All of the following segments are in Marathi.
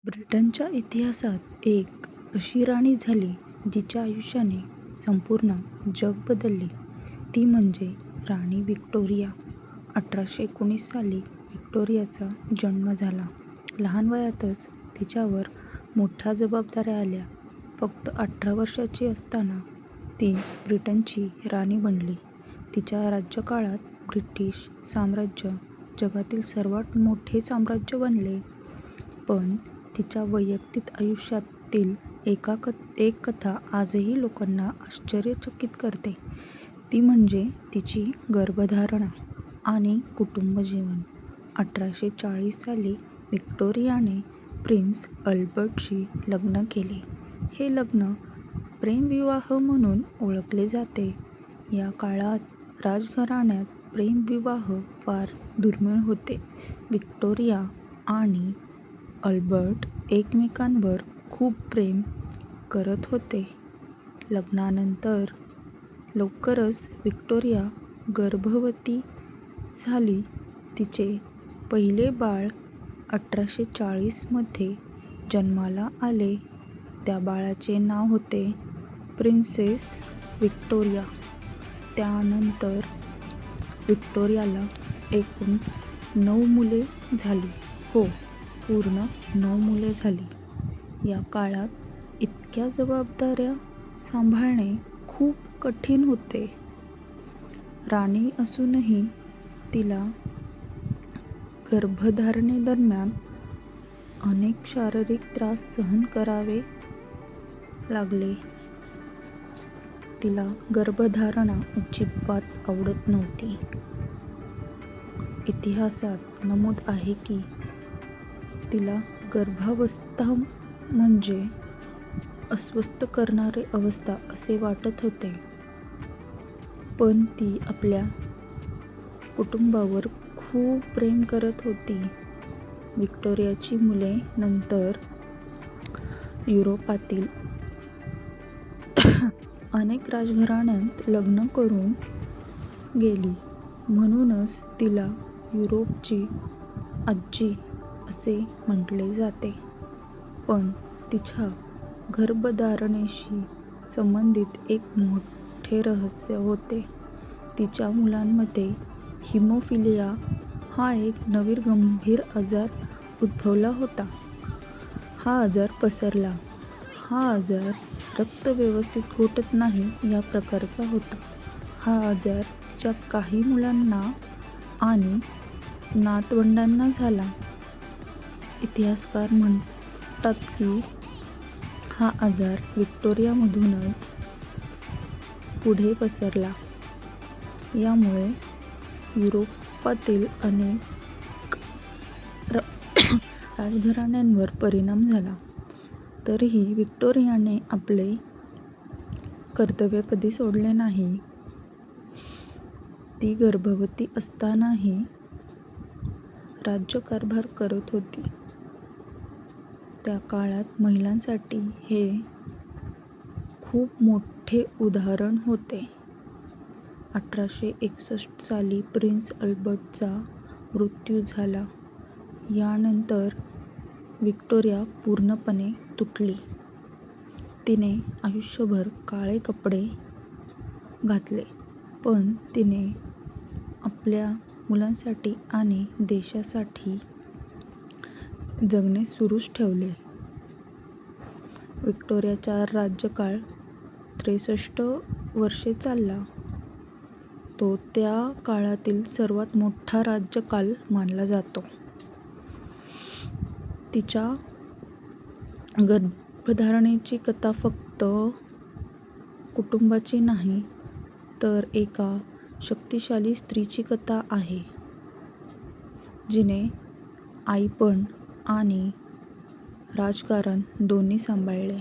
ब्रिटनच्या इतिहासात एक अशी राणी झाली जिच्या आयुष्याने संपूर्ण जग बदलले. ती म्हणजे राणी व्हिक्टोरिया. 1819 साली व्हिक्टोरियाचा जन्म झाला. लहान वयातच तिच्यावर मोठ्या जबाबदाऱ्या आल्या. फक्त 18 वर्षांची असताना ती ब्रिटनची राणी बनली. तिच्या राज्यकाळात ब्रिटिश साम्राज्य जगातील सर्वात मोठे साम्राज्य बनले. पण तिच्या वैयक्तिक आयुष्यातील एक कथा आजही लोकांना आश्चर्यचकित करते. ती म्हणजे तिची गर्भधारणा आणि कुटुंब जीवन. 1840 साली व्हिक्टोरियाने प्रिन्स अल्बर्टशी लग्न केले. हे लग्न प्रेमविवाह म्हणून ओळखले जाते. या काळात राजघराण्यात प्रेमविवाह फार दुर्मिळ होते. व्हिक्टोरिया आणि अल्बर्ट एकमेकांवर खूप प्रेम करत होते. लग्नानंतर लवकरच व्हिक्टोरिया गर्भवती झाली. तिचे पहिले बाळ 1840 मध्ये जन्माला आले. त्या बाळाचे नाव होते प्रिन्सेस व्हिक्टोरिया. त्यानंतर व्हिक्टोरियाला एकूण 9 मुले झाली. हो, पूर्ण 9 मुले झाली. या काळात इतक्या जबाबदाऱ्या सांभाळणे खूप कठीण होते. राणी असूनही तिला गर्भधारणेदरम्यान अनेक शारीरिक त्रास सहन करावे लागले. तिला गर्भधारणा अजिबात आवडत नव्हती. इतिहासात नमूद आहे की तिला गर्भावस्था म्हणजे अस्वस्थ करणारी अवस्था असे वाटत होते. पण ती आपल्या कुटुंबावर खूप प्रेम करत होती. व्हिक्टोरियाची मुले नंतर युरोपातील अनेक राजघराण्यांत लग्न करून गेली. म्हणूनच तिला युरोपची आजी असे म्हटले जाते. पण तिच्या गर्भधारणेशी संबंधित एक मोठे रहस्य होते. तिच्या मुलांमध्ये हिमोफिलिया हा एक नवीन गंभीर आजार उद्भवला होता. हा आजार पसरला. हा आजार रक्त व्यवस्थित घोटत नाही या प्रकारचा होता. हा आजार तिच्या काही मुलांना आणि नातवंडांना झाला. इतिहासकार म्हणतात की हा आजार व्हिक्टोरियामधूनच पुढे पसरला. यामुळे युरोपातील अनेक राजघराण्यांवर परिणाम झाला. तरीही व्हिक्टोरियाने आपले कर्तव्य कधी सोडले नाही. ती गर्भवती असतानाही राज्यकारभार करत होती. त्या काळात महिलांसाठी हे खूप मोठे उदाहरण होते. 1861 साली प्रिन्स अल्बर्टचा मृत्यू झाला. यानंतर व्हिक्टोरिया पूर्णपणे तुटली. तिने आयुष्यभर काळे कपडे घातले. पण तिने आपल्या मुलांसाठी आणि देशासाठी जगणे सुरूच ठेवले. व्हिक्टोरियाचा राज्यकाळ 63 वर्षे चालला. तो त्या काळातील सर्वात मोठा राज्यकाल मानला जातो. तिच्या गर्भधारणेची कथा फक्त कुटुंबाची नाही, तर एका शक्तिशाली स्त्रीची कथा आहे, जिने आईपण आणि राजकारण दोन्ही सांभाळले.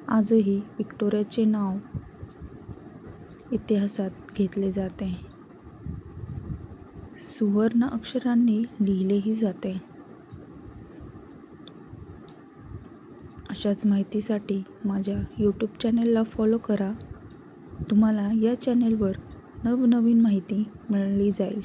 आजही व्हिक्टोरियाचे नाव इतिहासात घेतले जाते. सुवर्ण अक्षरांनी लिहिलेही जाते. अशाच माहितीसाठी माझ्या यूट्यूब चॅनेलला फॉलो करा. तुम्हाला या चॅनेलवर नवनवीन माहिती मिळाली जाईल.